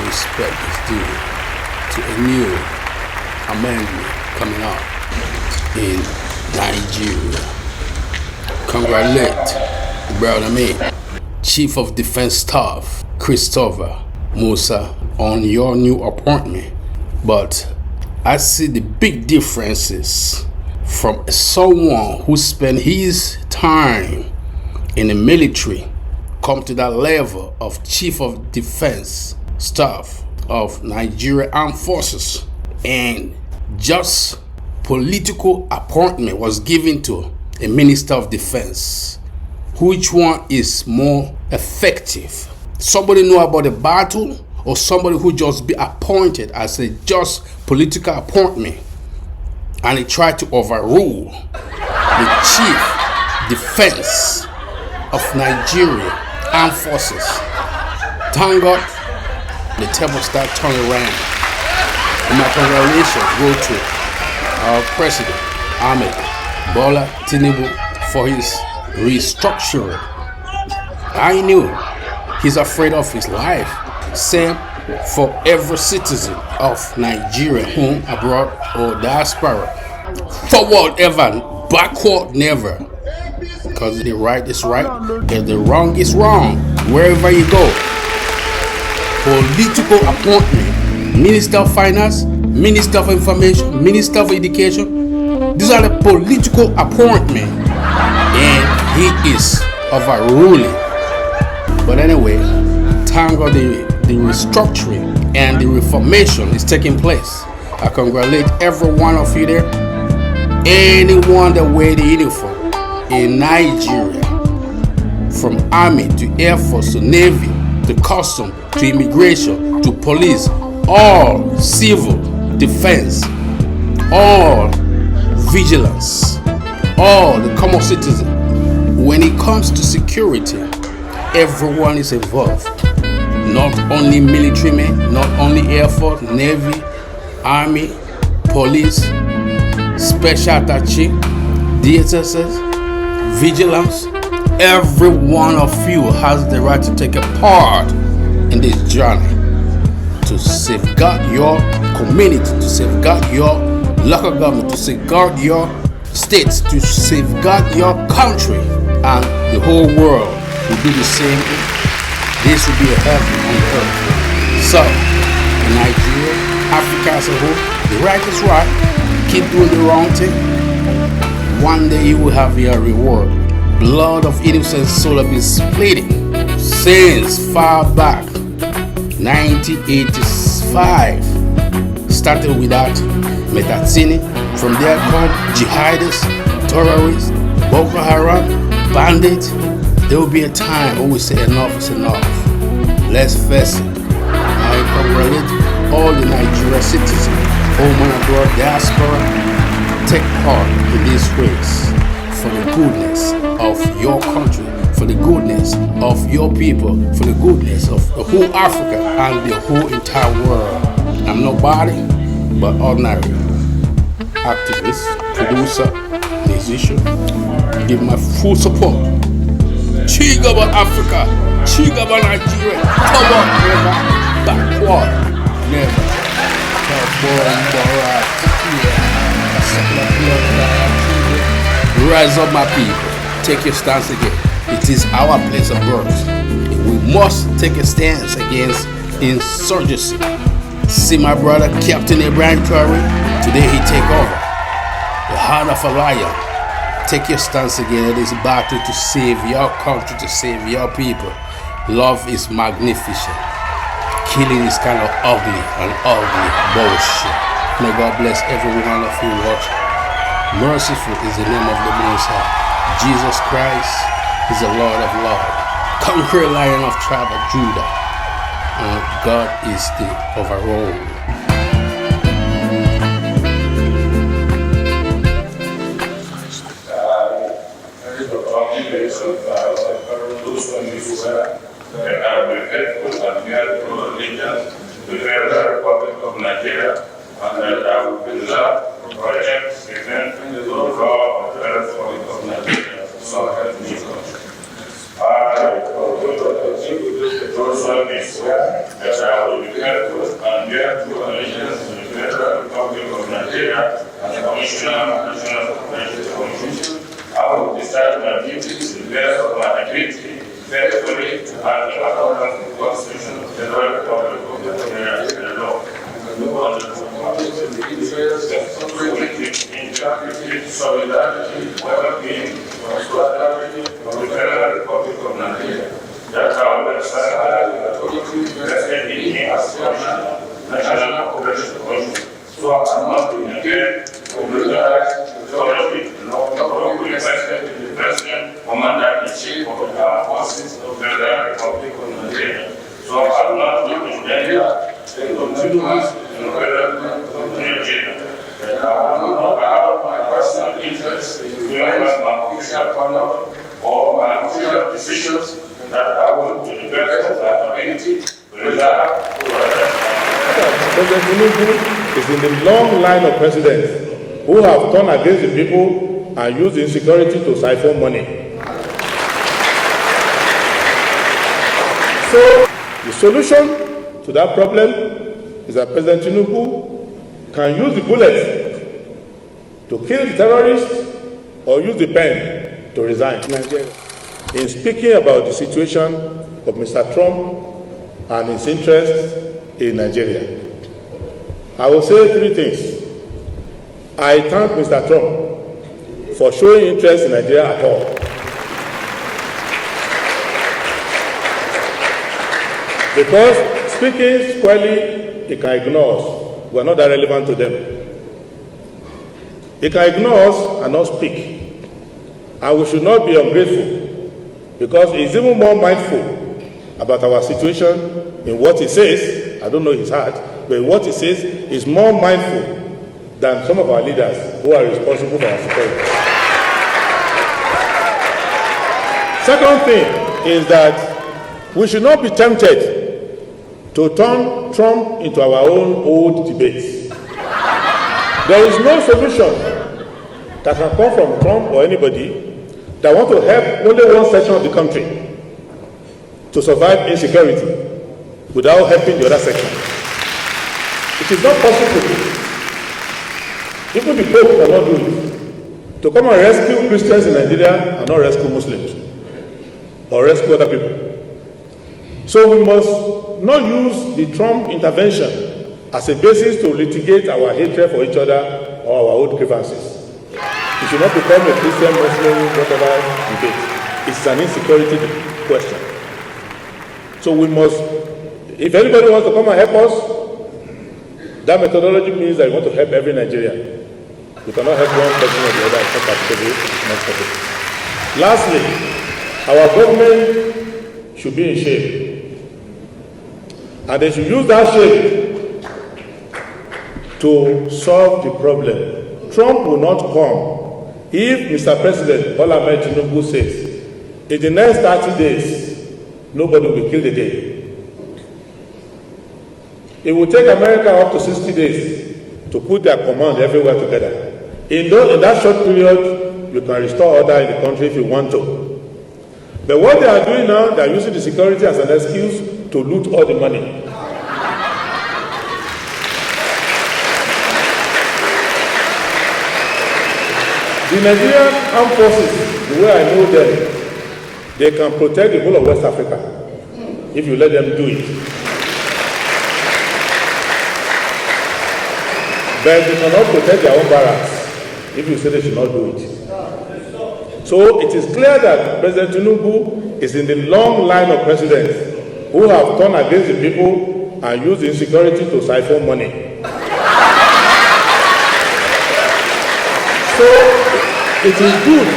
Respect is due to a new amendment coming up in Nigeria. Congratulate, brother me, Chief of Defense Staff Christopher Musa, on your new appointment. But I see the big differences from someone who spent his time in the military, come to that level of Chief of Defense Staff of Nigeria Armed Forces, and just political appointment was given to a Minister of Defense. Which one is more effective? Somebody know about the battle, or somebody who just be appointed as a just political appointment and he tried to overrule the Chief Defense of Nigeria Armed Forces? Thank God the table start turning around. And my congratulations go to our President Ahmed Bola Tinubu for his restructuring. I knew he's afraid of his life. Same for every citizen of Nigeria, home, abroad, or diaspora. Forward ever, backward never. Because the right is right and the wrong is wrong. Wherever you go. Political appointment, Minister of Finance, Minister of Information, Minister of Education. These are the political appointment, and he is overruling. But anyway, thank God the restructuring and the reformation is taking place. I congratulate every one of you there. Anyone that wear the uniform in Nigeria, from Army to Air Force to Navy to Custom to Immigration to Police, all civil defense, all vigilance, all the common citizen. When it comes to security, everyone is involved. Not only military men, not only Air Force, Navy, Army, Police, Special Attaché, DSS, vigilance. Every one of you has the right to take a part in this journey to safeguard your community, to safeguard your local government, to safeguard your states, to safeguard your country, and the whole world will do the same thing. This will be a heaven on earth. So, in Nigeria, Africa as a whole, the right is right. Keep doing the wrong thing. One day you will have your reward. Blood of innocent soul have been splitting since far back 1985. Started with that Metatsini, from there called jihadists, terrorists, Boko Haram, bandits. There will be a time when we say enough is enough. Let's face it. I congratulate all the Nigerian citizens, home and abroad, diaspora. Take part in this race for the goodness of your country, for the goodness of your people, for the goodness of the whole Africa and the whole entire world. I'm nobody but ordinary activist, producer, musician. Give my full support. Chigaba Africa, Chigaba Nigeria, forward never, backward never. Rise up, my people. Take your stance again. It is our place of birth. We must take a stance against insurgency. See my brother Captain Ibrahim Traore. Today he take over. The heart of a lion. Take your stance again. It is a battle to save your country, to save your people. Love is magnificent. Killing is kind of ugly and ugly bullshit. May God bless every one of you watching. Merciful is the name of the Most High. Jesus Christ is the Lord of Lords. Conqueror Lion of tribe of Judah. And God is the overall. those countries where they have been helpful and their allegiance to the Federal Republic of Nigeria, and that I will preserve, protect, defend the law of the Federal Republic of Nigeria. So help me God. I also be swear that I will be helpful and bear true allegiance to the Federal Republic of Nigeria and the Commissioner of National Commission. I will discharge my duties to the best of my ability, faithfully, and in accordance with the Constitution of the Federal Republic of Nigeria and the law. Integrity, solidarity, well-being, prosperity of the Federal Republic of Nigeria. That I will exercise vested in me as National Operation Commission. So I am not to negate, obligate, authority, lawfully vested in the President, Commander-in-Chief of the Armed Forces of the Federal Republic of Nigeria. So I am not to endanger the continuance in the Federal Republic of Nigeria. That I will not allow my personal interests to influence my official conduct or my official decisions, that I will, to the best of my ability, preserve, President Tinubu is in the long line of presidents who have turned against the people and used insecurity to siphon money. So, the solution to that problem is that President Tinubu can use the bullets to kill the terrorists or use the pen to resign. In speaking about the situation of Mr. Trump and his interests in Nigeria, I will say three things. I thank Mr. Trump for showing interest in Nigeria at all. Because speaking squarely, he can ignore us. We are not that relevant to them. He can ignore us and not speak. And we should not be ungrateful, because he is even more mindful about our situation in what he says. I don't know his heart, but in what he says, is more mindful than some of our leaders who are responsible for our security. Second thing is that we should not be tempted to turn Trump into our own old debates. There is no solution that can come from Trump or anybody that want to help only one section of the country to survive insecurity without helping the other section. It is not possible. Even the Pope cannot do it. To come and rescue Christians in Nigeria and not rescue Muslims or rescue other people. So we must not use the Trump intervention as a basis to litigate our hatred for each other or our old grievances. It should not become a Christian, Muslim, whatever debate. It's an insecurity question. So we must, if anybody wants to come and help us, that methodology means that we want to help every Nigerian. We cannot help one person or the other except particularly next of it. Lastly, our government should be in shape. And they should use that shape to solve the problem. Trump will not come if Mr. President Bola Ahmed Tinubu says, in the next 30 days, nobody will be killed again. It will take America up to 60 days to put their command everywhere together. In that short period, you can restore order in the country if you want to. But what they are doing now, they are using the security as an excuse to loot all the money. The Nigerian armed forces, the way I know them, they can protect the whole of West Africa if you let them do it. But they cannot protect their own barracks if you say they should not do it. So it is clear that President Tinubu is in the long line of presidents who have turned against the people and used insecurity to siphon money. So it is good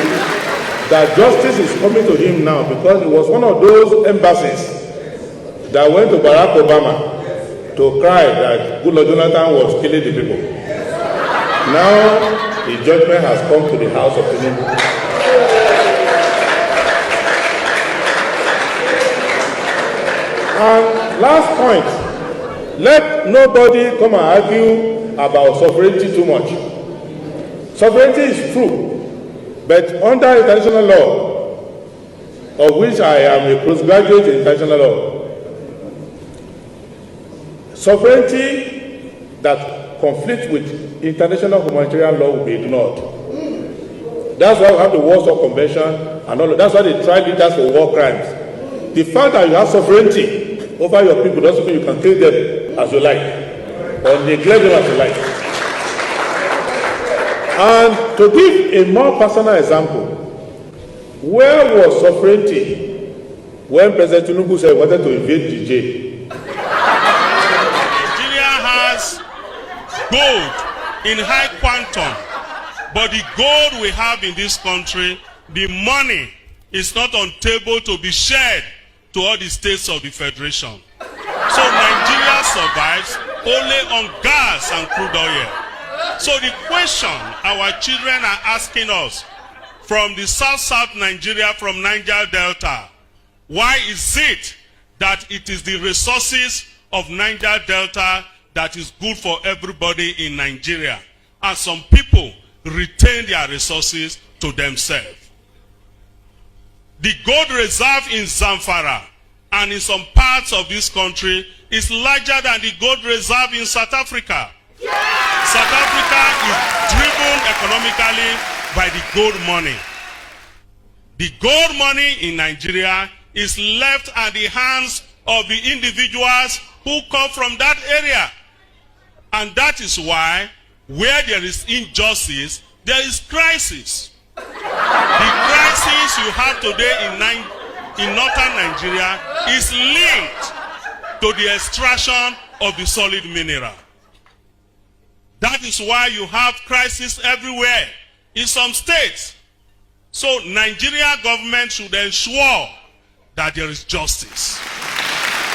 that justice is coming to him now, because it was one of those embassies that went to Barack Obama to cry that Goodluck Jonathan was killing the people. Now the judgment has come to the house of Tinubu. And last point, let nobody come and argue about sovereignty too much. Sovereignty is true, but under international law, of which I am a postgraduate in international law, sovereignty that conflicts with international humanitarian law will be ignored. That's why we have the Warsaw Convention and all of that's why they tried leaders for war crimes. The fact that you have sovereignty over your people doesn't mean you can kill them as you like or neglect them as you like. And to give a more personal example, where was sovereignty when President Tinubu said he wanted to invade Niger? Nigeria has gold in high quantum, but the gold we have in this country, the money is not on table to be shared to all the states of the Federation. So Nigeria survives only on gas and crude oil. So the question our children are asking us from the South Nigeria, from Niger Delta, why is it that it is the resources of Niger Delta that is good for everybody in Nigeria, and some people retain their resources to themselves? The gold reserve in Zamfara and in some parts of this country is larger than the gold reserve in South Africa. South Africa is driven economically by the gold money. The gold money in Nigeria is left at the hands of the individuals who come from that area. And that is why where there is injustice, there is crisis. The crisis you have today in northern Nigeria is linked to the extraction of the solid mineral. That is why you have crisis everywhere in some states. So Nigeria government should ensure that there is justice.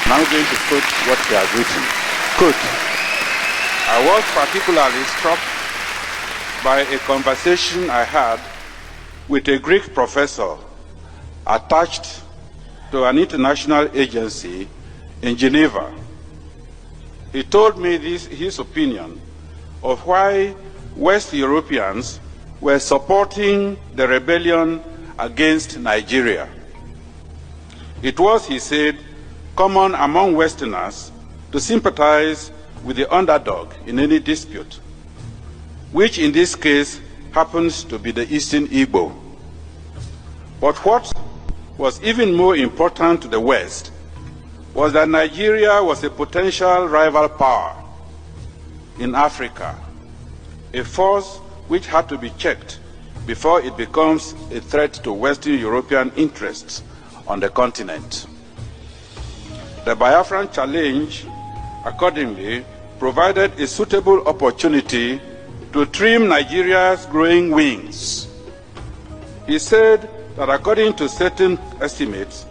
Now I'm going to quote what they have written. Quote, I was particularly struck by a conversation I had with a Greek professor attached to an international agency in Geneva. He told me his opinion of why West Europeans were supporting the rebellion against Nigeria. It was, he said, common among Westerners to sympathize with the underdog in any dispute, which in this case happens to be the Eastern Igbo. But what was even more important to the West was that Nigeria was a potential rival power in Africa, a force which had to be checked before it becomes a threat to Western European interests on the continent. The Biafran challenge, accordingly, provided a suitable opportunity to trim Nigeria's growing wings. He said that according to certain estimates,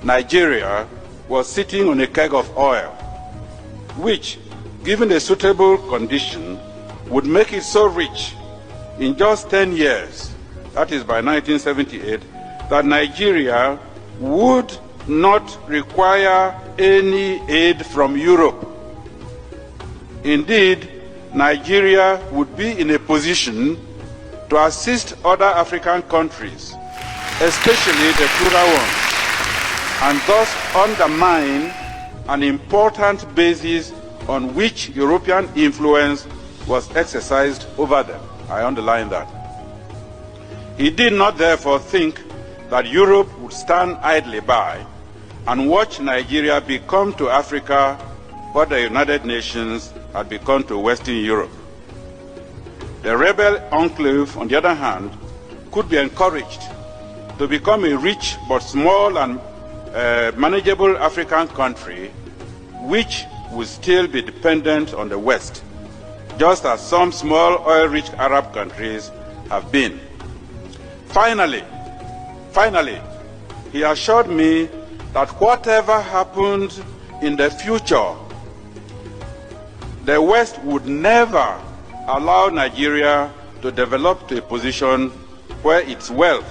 Nigeria was sitting on a keg of oil, which, given a suitable condition, would make it so rich in just 10 years, that is by 1978, that Nigeria would not require any aid from Europe. Indeed, Nigeria would be in a position to assist other African countries, especially the poorer ones, and thus undermine an important basis on which European influence was exercised over them. I underline that. He did not therefore think that Europe would stand idly by and watch Nigeria become to Africa what the United Nations had become to Western Europe. The rebel enclave, on the other hand, could be encouraged to become a rich but small and manageable African country which would still be dependent on the West, just as some small oil-rich Arab countries have been. Finally, he assured me that whatever happened in the future, the West would never allow Nigeria to develop to a position where its wealth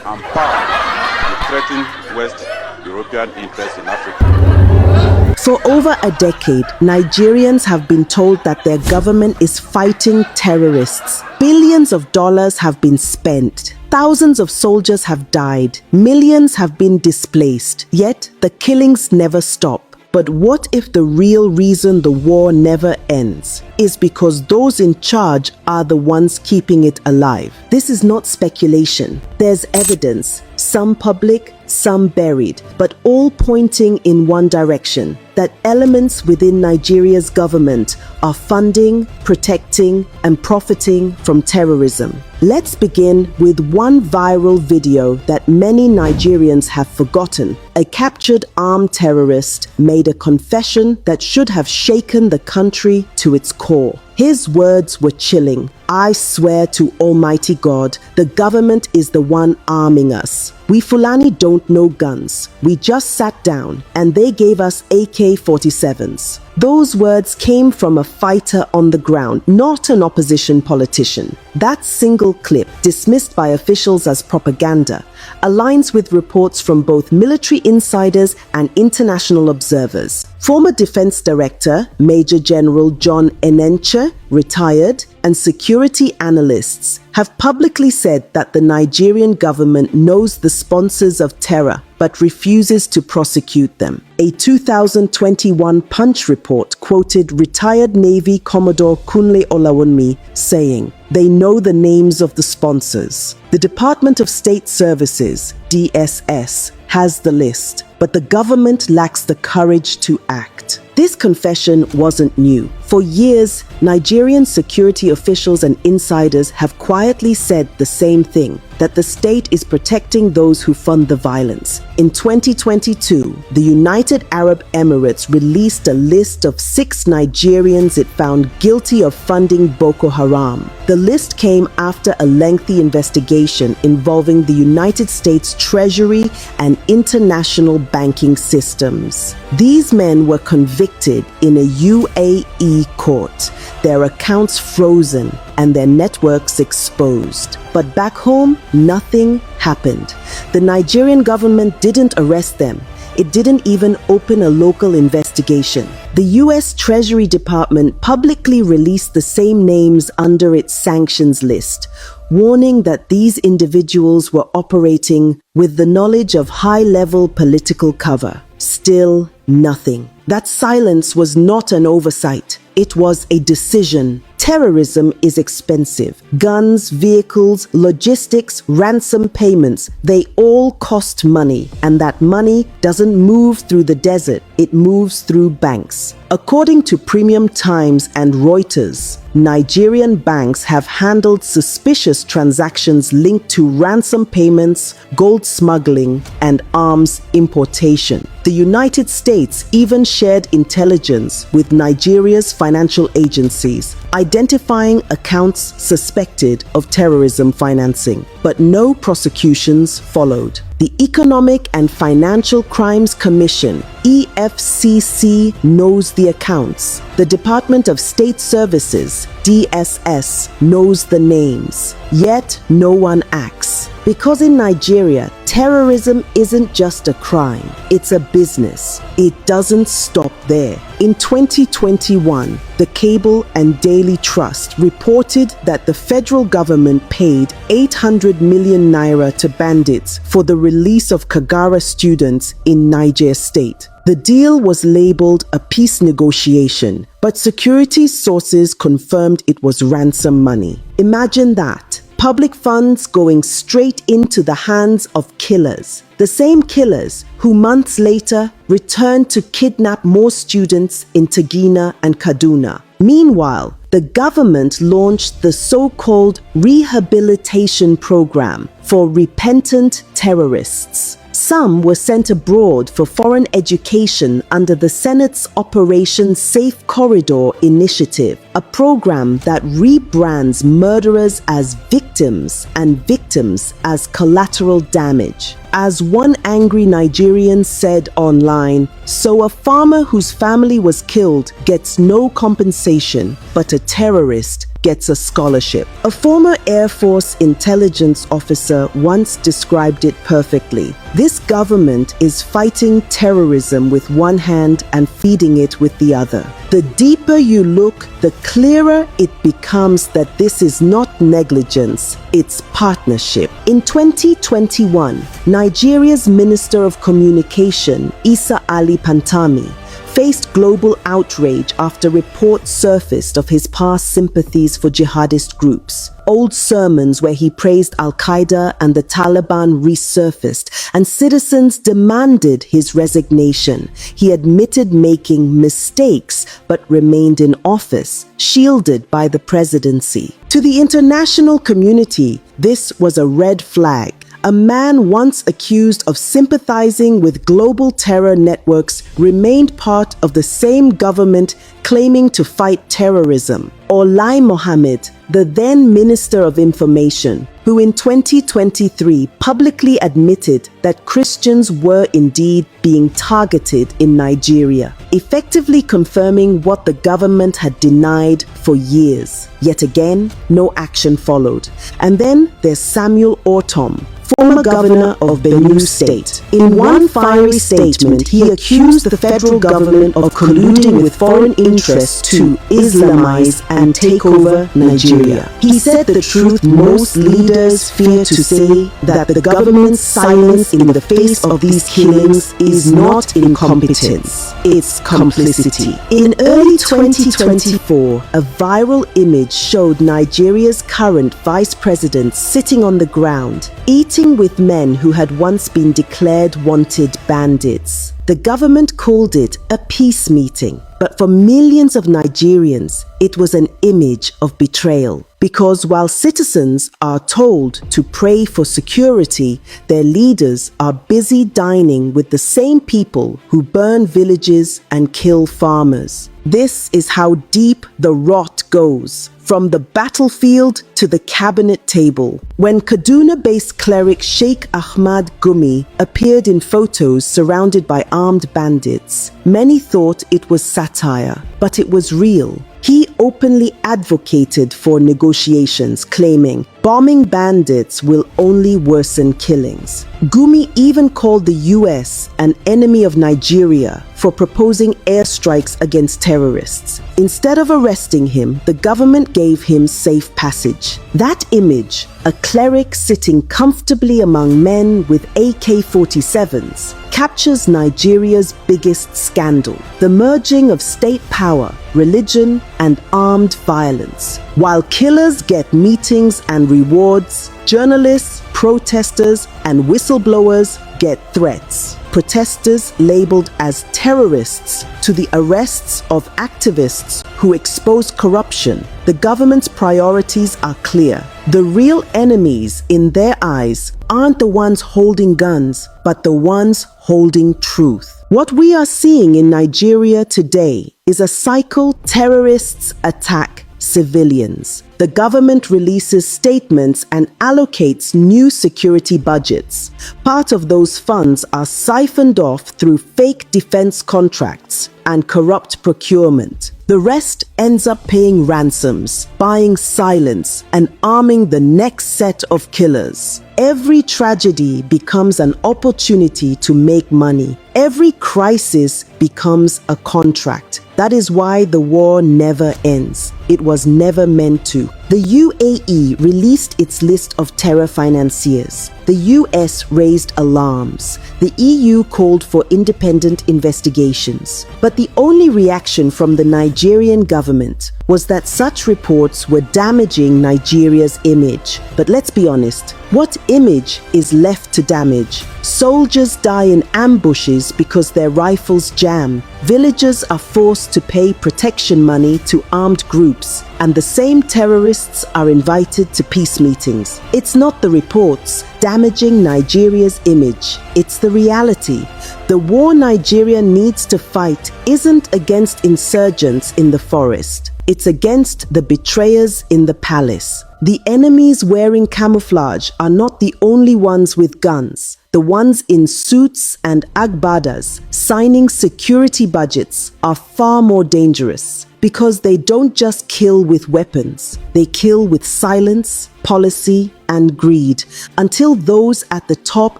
and power would threaten West European interests in Africa. For over a decade, Nigerians have been told that their government is fighting terrorists. Billions of dollars have been spent. Thousands of soldiers have died. Millions have been displaced. Yet, the killings never stop. But what if the real reason the war never ends is because those in charge are the ones keeping it alive? This is not speculation. There's evidence, some public, some buried, but all pointing in one direction, that elements within Nigeria's government are funding, protecting, and profiting from terrorism. Let's begin with one viral video that many Nigerians have forgotten. A captured armed terrorist made a confession that should have shaken the country to its core. His words were chilling. "I swear to Almighty God, the government is the one arming us. We Fulani don't know guns. We just sat down and they gave us AK-47s. Those words came from a fighter on the ground, not an opposition politician. That single clip, dismissed by officials as propaganda, aligns with reports from both military insiders and international observers. Former Defense Director Major General John Enenche, retired, and security analysts have publicly said that the Nigerian government knows the sponsors of terror but refuses to prosecute them. A 2021 Punch report quoted retired Navy Commodore Kunle Olawunmi saying, "They know the names of the sponsors." The Department of State Services, DSS, has the list, but the government lacks the courage to act. This confession wasn't new. For years, Nigerian security officials and insiders have quietly said the same thing, that the state is protecting those who fund the violence. In 2022, the United Arab Emirates released a list of 6 Nigerians it found guilty of funding Boko Haram. The list came after a lengthy investigation involving the United States Treasury and international banking systems. These men were convicted in a UAE court, their accounts frozen and their networks exposed. But back home, nothing happened. The Nigerian government didn't arrest them. It didn't even open a local investigation. The US Treasury Department publicly released the same names under its sanctions list, warning that these individuals were operating with the knowledge of high-level political cover. Still, nothing. That silence was not an oversight. It was a decision. Terrorism is expensive. Guns, vehicles, logistics, ransom payments, they all cost money. And that money doesn't move through the desert, it moves through banks. According to Premium Times and Reuters, Nigerian banks have handled suspicious transactions linked to ransom payments, gold smuggling, and arms importation. The United States even shared intelligence with Nigeria's financial agencies, identifying accounts suspected of terrorism financing, but no prosecutions followed. The Economic and Financial Crimes Commission, EFCC, knows the accounts. The Department of State Services, DSS, knows the names. Yet no one acts. Because in Nigeria, terrorism isn't just a crime, it's a business. It doesn't stop there. In 2021, the Cable and Daily Trust reported that the federal government paid 800 million naira to bandits for the release of Kagara students in Niger State. The deal was labeled a peace negotiation, but security sources confirmed it was ransom money. Imagine that. Public funds going straight into the hands of killers. The same killers who months later returned to kidnap more students in Tagina and Kaduna. Meanwhile, the government launched the so-called rehabilitation program for repentant terrorists. Some were sent abroad for foreign education under the Senate's Operation Safe Corridor initiative, a program that rebrands murderers as victims and victims as collateral damage. As one angry Nigerian said online, "So a farmer whose family was killed gets no compensation, but a terrorist gets a scholarship. A former Air Force intelligence officer once described it perfectly. This government is fighting terrorism with one hand and feeding it with the other. The deeper you look, the clearer it becomes that this is not negligence, it's partnership. In 2021, Nigeria's Minister of Communication, Isa Ali Pantami, faced global outrage after reports surfaced of his past sympathies for jihadist groups. Old sermons where he praised Al-Qaeda and the Taliban resurfaced, and citizens demanded his resignation. He admitted making mistakes, but remained in office, shielded by the presidency. To the international community, this was a red flag. A man once accused of sympathizing with global terror networks remained part of the same government claiming to fight terrorism. Or Lai Mohammed, the then Minister of Information, who in 2023 publicly admitted that Christians were indeed being targeted in Nigeria, effectively confirming what the government had denied for years. Yet again, no action followed. And then there's Samuel Ortom, former governor of Benue State. In one fiery statement, he accused the federal government of colluding with foreign interests to Islamize and take over Nigeria. He said the truth most leaders fear to say, that the government's silence in the face of these killings is not incompetence, it's complicity. In early 2024, a viral image showed Nigeria's current vice president sitting on the ground, eating with men who had once been declared wanted bandits. The government called it a peace meeting, but for millions of Nigerians, it was an image of betrayal. Because while citizens are told to pray for security, their leaders are busy dining with the same people who burn villages and kill farmers. This is how deep the rot goes, from the battlefield to the cabinet table. When Kaduna-based cleric Sheikh Ahmad Gumi appeared in photos surrounded by armed bandits, many thought it was satire, but it was real. He openly advocated for negotiations, claiming bombing bandits will only worsen killings. Gumi even called the US an enemy of Nigeria for proposing airstrikes against terrorists. Instead of arresting him, the government gave him safe passage. That image, a cleric sitting comfortably among men with AK-47s, captures Nigeria's biggest scandal: the merging of state power, religion, and armed violence. While killers get meetings and rewards, journalists, protesters, and whistleblowers get threats. Protesters labeled as terrorists to the arrests of activists who expose corruption. The government's priorities are clear. The real enemies in their eyes aren't the ones holding guns, but the ones holding truth. What we are seeing in Nigeria today is a cycle: terrorists attack civilians. The government releases statements and allocates new security budgets. Part of those funds are siphoned off through fake defense contracts and corrupt procurement. The rest ends up paying ransoms, buying silence, and arming the next set of killers. Every tragedy becomes an opportunity to make money. Every crisis becomes a contract. That is why the war never ends. It was never meant to. The UAE released its list of terror financiers. The US raised alarms. The EU called for independent investigations. But the only reaction from the Nigerian government was that such reports were damaging Nigeria's image. But let's be honest, what image is left to damage? Soldiers die in ambushes because their rifles jam. Villagers are forced to pay protection money to armed groups, and the same terrorists are invited to peace meetings. It's not the reports damaging Nigeria's image, it's the reality. The war Nigeria needs to fight isn't against insurgents in the forest. It's against the betrayers in the palace. The enemies wearing camouflage are not the only ones with guns. The ones in suits and agbadas signing security budgets are far more dangerous, Because they don't just kill with weapons, they kill with silence, policy, and greed. Until those at the top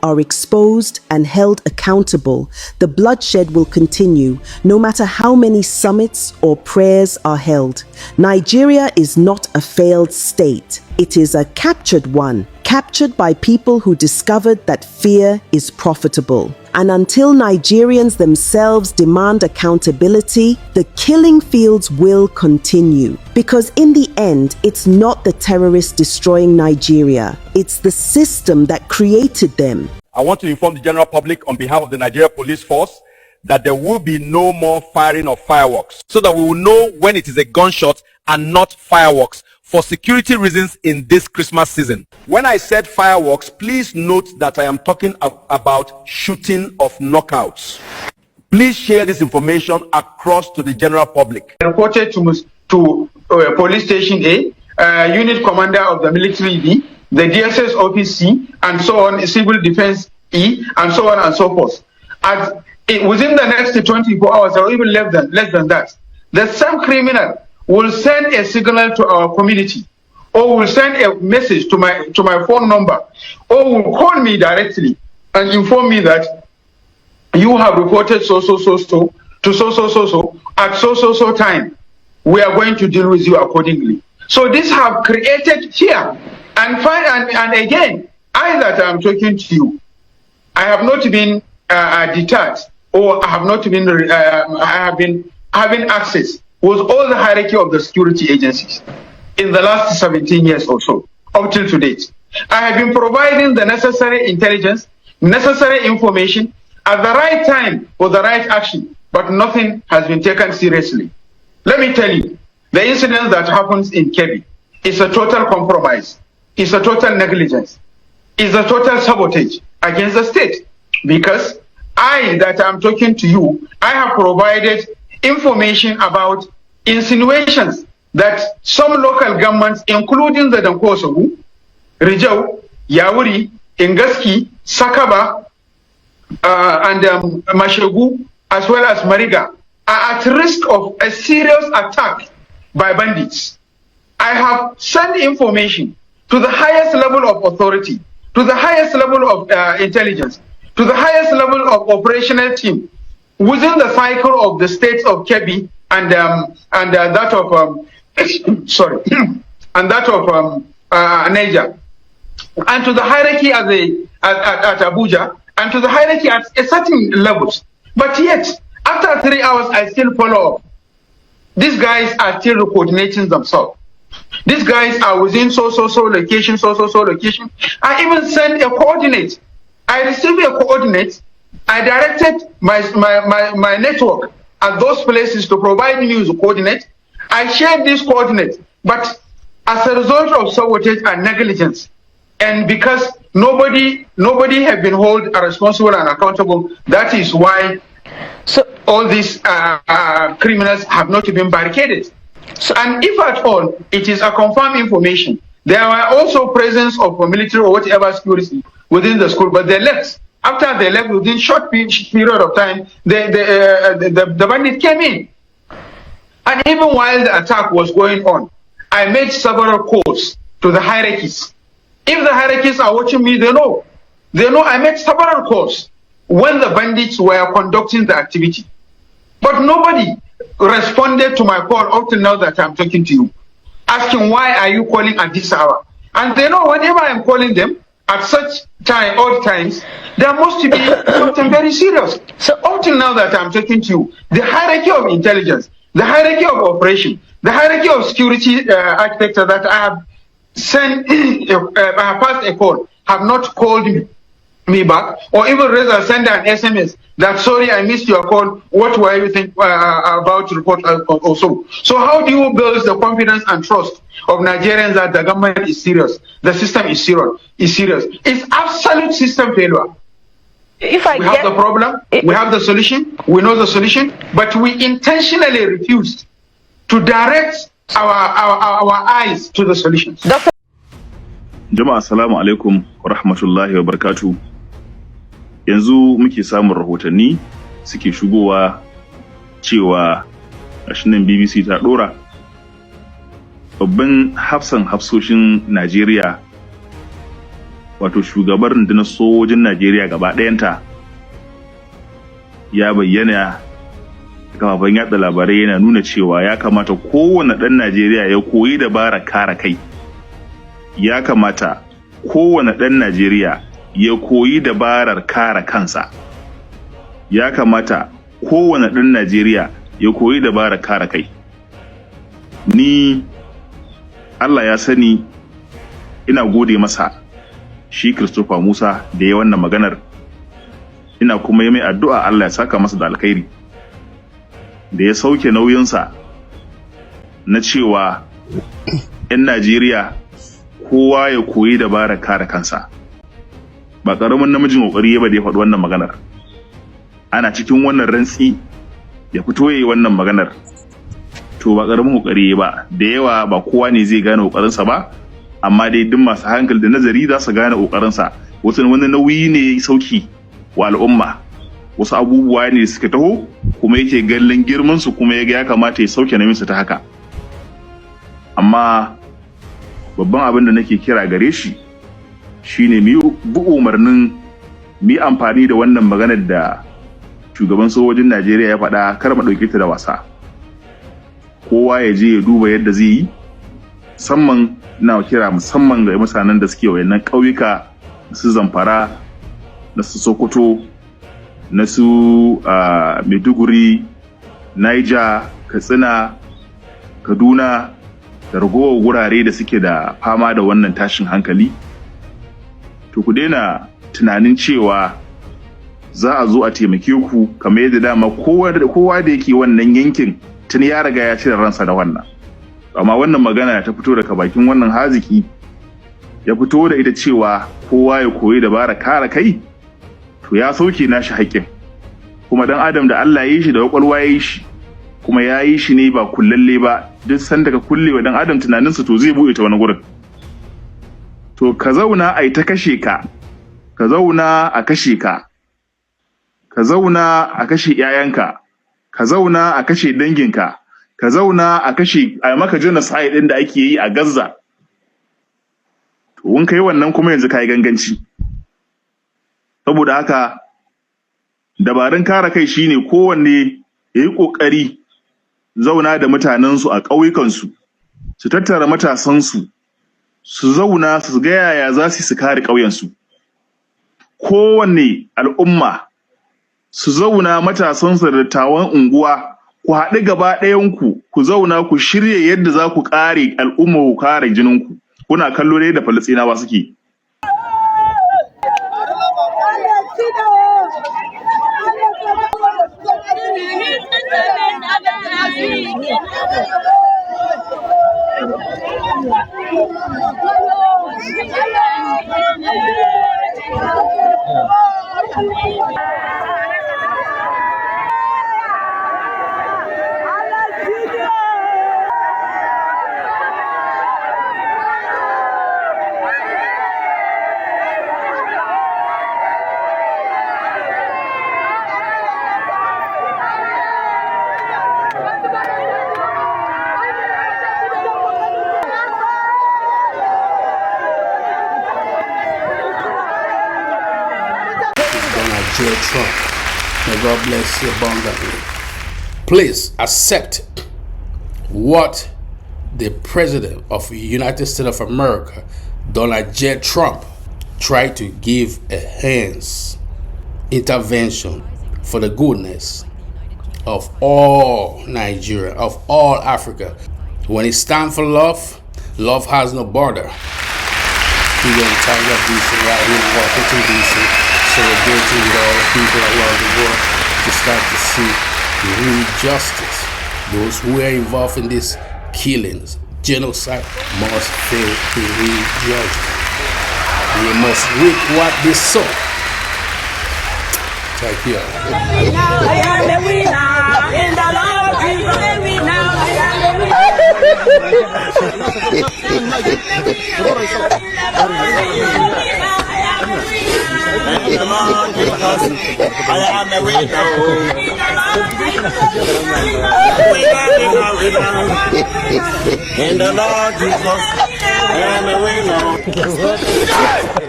are exposed and held accountable, the bloodshed will continue, no matter how many summits or prayers are held. Nigeria is not a failed state. It is a captured one, captured by people who discovered that fear is profitable. And until Nigerians themselves demand accountability, the killing fields will continue. Because in the end, it's not the terrorists destroying Nigeria, it's the system that created them. I want to inform the general public on behalf of the Nigeria Police Force that there will be no more firing of fireworks, so that we will know when it is a gunshot and not fireworks, for security reasons in this Christmas season. When I said fireworks, please note that I am talking about shooting of knockouts. Please share this information across to the general public. Reported to police station A, unit commander of the military B, the DSS office C, and so on, civil defense E, and so on and so forth. Within the next 24 hours, or even less than that, the same criminal will send a signal to our community, or will send a message to my phone number, or will call me directly and inform me that you have reported so to so at so time. We are going to deal with you accordingly. So this have created fear. And again, I that I'm talking to you, I have not been deterred, or I have not been I have been having access with all the hierarchy of the security agencies in the last 17 years or so, up till to date. I have been providing the necessary intelligence, necessary information at the right time for the right action, but nothing has been taken seriously. Let me tell you, the incident that happens in Kebbi is a total compromise, it's a total negligence, it's a total sabotage against the state, because I that I'm talking to you, I have provided information about insinuations that some local governments, including the Dankosogu, Rijau, Yawuri, Ingaski, Sakaba, and Mashegu, as well as Mariga, are at risk of a serious attack by bandits. I have sent information to the highest level of authority, to the highest level of intelligence, to the highest level of operational team within the cycle of the states of Kebbi and that of and that of Niger, and to the hierarchy at Abuja, and to the hierarchy at certain levels. But yet, after 3 hours, I still follow up. These guys are still coordinating themselves. These guys are within so location, so location. I even sent a coordinate. I received a coordinate. I directed my network at those places to provide me with a coordinate. I shared this coordinate, but as a result of sabotage and negligence, and because nobody have been held responsible and accountable, that is why all these criminals have not been barricaded. And if at all it is a confirmed information, there were also presence of military or whatever security within the school, but they left. After they left, within short period of time, the bandit came in. And even while the attack was going on, I made several calls to the hierarchies. If the hierarchies are watching me, they know. They know I made several calls when the bandits were conducting the activity. But nobody responded to my call up till now that I'm talking to you, asking why are you calling at this hour? And they know whenever I'm calling them, at such time, odd times, there must be something very serious. So up till now that I'm talking to you, the hierarchy of intelligence, the hierarchy of operation, the hierarchy of security architecture that I have sent, I have passed a call, have not called me back, or even rather send an SMS that, sorry, I missed your call, what were you think about to report also? So how do you build the confidence and trust of Nigerians that the government is serious, the system is serious? It's absolute system failure. We have the problem, we have the solution, we know the solution, but we intentionally refused to direct our eyes to the solutions. Jama'a assalamu alaikum wa rahmatullahi wa barakatuh. Yanzu muke samun rahotanni suke shigowa cewa nan BBC ta dora babban hafsan hafsoshin Najeriya wato shugabar rundunar sojojin Najeriya gaba ɗayanta ya bayyana kafafen yada labarai yana nuna cewa ya kamata kowane ɗan Najeriya ya koyi dabarar kare kai. Ya kamata kowane ɗan Najeriya ya koyi dabarar kare kansa. Ya kamata kowane ɗan Najeriya ya koyi dabarar kare kai. Ni Allah ya sani ina gode masa shi Christopher Musa da ya wannan maganar. Ina kuma yi mai addu'a Allah ya saka masa da alkhairi. Da ya sauke nauyinsa na cewa 'yan Najeriya kowa ya koyi dabarar kare kansa. Ba ƙaramin namijin ƙoƙari ba da ya faɗi wannan maganar. Ana cikin wannan rantsi ya fito yayi wannan maganar. To ba ƙaramin ƙoƙari ba, da yawa ba kowa ne zai gane ƙoƙarinsa ba, amma dai duk masu hankali da nazari za su gane ƙoƙarinsa. Wasu wani nauyi ne sauki wa al'umma. Wasu abubuwa ne suka taho kuma yake gallon girman su kuma ya kamata ya sauke nauyinsa ta haka. Amma babban abin da nake kira gare shi shine mu bi umarnin mu amfani da wannan maganar da shugaban sojojin Najeriya ya faɗa, kar mu ɗauke ta da wasa. Kowa ya je ya duba yadda zai yi, musamman ga mutanen da suke wayannan ƙauyuka su Zamfara, na su Sokoto, na su Maiduguri, Niger, Katsina, Kaduna da ragowar wurare da suke da fama da wannan tashin hankali. To ku daina tunanin cewa za a zo a taimake ku kamar yadda dama kowa da yake wannan yankin tun ya riga ya cire ransa da wannan. Amma wannan magana ta fito daga bakin wannan haziki ya fito da ita cewa kowa ya koyi dabarar kare kai, to ya sauke nashi haƙƙin. Kuma dan Adam da Allah ya yi shi da kwakwalwa ya yi shi, kuma ya yi shi ne ba kullalle ba. Duk sanda ka kulle wa dan Adam tunaninsa to zai buɗe ta wani gurin. To ka zauna a ta kashe ka, ka zauna a kashe ka, ka zauna a kashe 'ya'yanka, ka zauna a kashe danginka, ka zauna a kashe a maka genocide ɗin da ake yi a Gaza. To wun kai wannan kuma yanzu kai ganganci. Saboda haka dabarun kare kai shine kowanne yayi kokari zauna da mutanensu a ƙauyukansu, su tattara matasansu, su zauna su ga yaya za su kare ƙauyensu. Kowanne al'umma su zauna matasansu da dattawan unguwa, ku haɗu gaba ɗayanku, ku zauna ku shirya yadda za ku kare al'umma, ku kare jininku. Kuna kallo da Falastinawa suke. Trump, may God bless you abundantly. Please accept what the President of the United States of America, Donald J. Trump, tried to give a hands intervention for the goodness of all Nigeria, of all Africa. When it stands for love, love has no border. We're going to Tiger DC right here in Washington, DC. Celebrating with all the people around the world to start to see the real justice. Those who are involved in these killings, genocide, must face the real judgment. They must reap what they sow. Thank you. I am the winner in the Lord Jesus. I am the winner. In the Lord Jesus, and the way,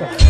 Lord.